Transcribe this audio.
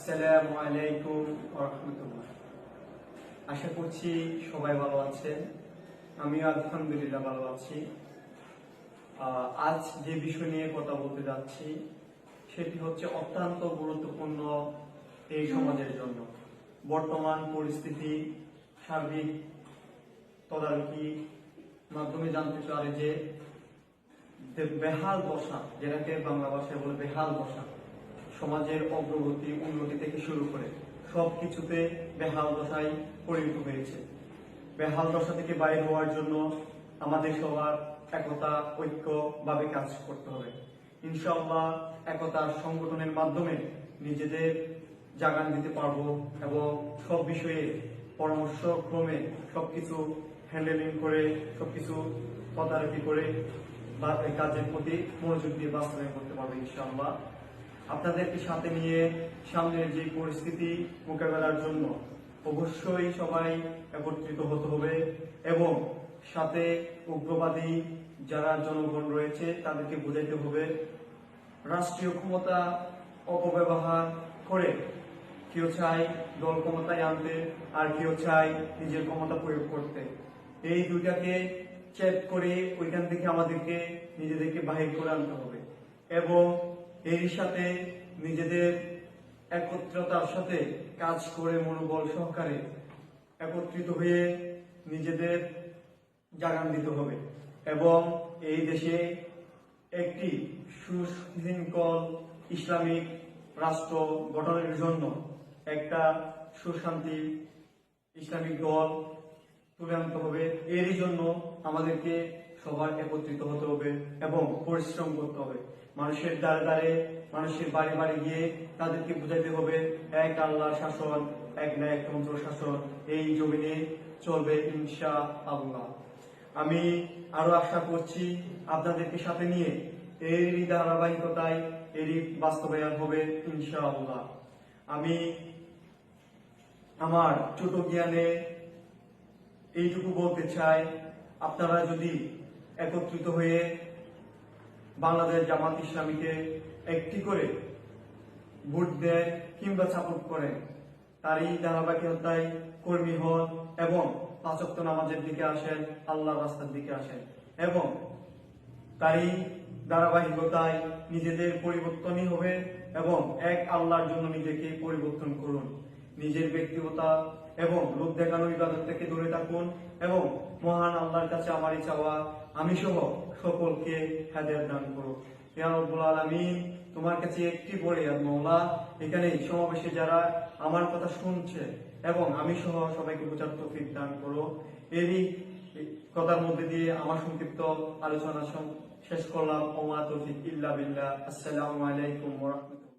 আসসালামু আলাইকুম ওয়া রাহমাতুল্লাহ। আশা করছি সবাই ভালো আছেন। আমিও আলহামদুলিল্লাহ ভালো আছি। আজ যে বিষয় নিয়ে কথা বলতে যাচ্ছি সেটি হচ্ছে অত্যন্ত গুরুত্বপূর্ণ এই সমাজের জন্য। বর্তমান পরিস্থিতি সার্বিক তদারকি মাধ্যমে জানতে পারে যে বেহাল দশা, যেটাকে বাংলা ভাষায় বলে বেহাল দশা, সমাজের অগ্রগতি উন্নতি থেকে শুরু করে সবকিছুতে বেহাল দশায় পরিণত হয়েছে। বেহাল দশা থেকে বাইরে হওয়ার জন্য আমাদের সবার একতা ঐক্যভাবে কাজ করতে হবে। ইনশাআল্লাহ একতার সংগঠনের মাধ্যমে নিজেদের জাগান দিতে পারবো এবং সব বিষয়ে পরামর্শ ক্রমে সবকিছু হ্যান্ডেলিং করে সবকিছু তদারকি করে কাজের প্রতি মনোযোগ দিয়ে বাস্তবায়ন করতে পারবো ইনশাআল্লাহ। আপনাদেরকে সাথে নিয়ে সামনের যে পরিস্থিতি মোকাবেলার জন্য অবশ্যই সবাই একত্রিত হতে হবে এবং সাথে উগ্রবাদী যারা জনগণ রয়েছে তাদেরকে বোঝাইতে হবে রাষ্ট্রীয় ক্ষমতা অপব্যবহার করে কেউ চায় দল ক্ষমতায় আনতে আর কেউ চায় নিজের ক্ষমতা প্রয়োগ করতে। এই দুইটাকে চেক করে ওইখান থেকে আমাদেরকে নিজেদেরকে বাহির করে আনতে হবে এবং এর সাথে নিজেদের একত্রতার সাথে কাজ করে মনোবল সহকারে একত্রিত হয়ে নিজেদের জাগান দিতে হবে এবং এই দেশে একটি সুশৃঙ্খল ইসলামিক রাষ্ট্র গঠনের জন্য একটা সুশান্তি ইসলামিক দল তুলে আনতে হবে। এরই জন্য আমাদেরকে সবার একত্রিত হতে হবে এবং পরিশ্রম করতে হবে। মানুষের দ্বারে দ্বারে মানুষের বাড়ি বাড়ি গিয়ে তাদেরকে বুঝাইতে হবে এক আল্লাহর শাসন, এক ন্যায়তন্ত্র শাসন এই জমিনে চলবে ইনশাআল্লাহ। আমি আরো আশা করছি আপনাদেরকে সাথে নিয়ে এরই ধারাবাহিকতায় এরই বাস্তবায়ন হবে ইনশাআল্লাহ। আমি আমার ছোট জ্ঞানে এইটুকু বলতে চাই, আপনারা যদি একত্রিত হয়ে বাংলাদেশ জামাত ইসলামীকে একটি করে ভোট দেন কিংবা সাপোর্ট করেন, তারই ধারাবাহিকতায় কর্মী হন এবং পাঁচ ওয়াক্ত নামাজের দিকে আসেন, আল্লাহর রাস্তার দিকে আসেন এবং তারই ধারাবাহিকতায় নিজেদের পরিবর্তনই হবে এবং এক আল্লাহর জন্য নিজেকে পরিবর্তন করুন। নিজের ব্যক্তিগতা এবং লোক দেখানো ইবাদত থেকে দূরে থাকুন এবং মহান আল্লাহর কাছে আমারই চাওয়া আমি সহ সকলকে হেদায়েত দান করুন। ইয়া রাব্বুল আলামিন, তোমার কাছে একটি বলে মওলা, এখানে সমাবেশে যারা আমার কথা শুনছে এবং আমি সহ সবাইকে বোঝার তৌফিক দান করো। এরই কথার মধ্যে দিয়ে আমার সংক্ষিপ্ত আলোচনা শেষ করলাম। ওমা তৌফিক ইল্লা বিল্লাহ। আসসালামু আলাইকুম ওয়া রাহমাতুল্লাহ।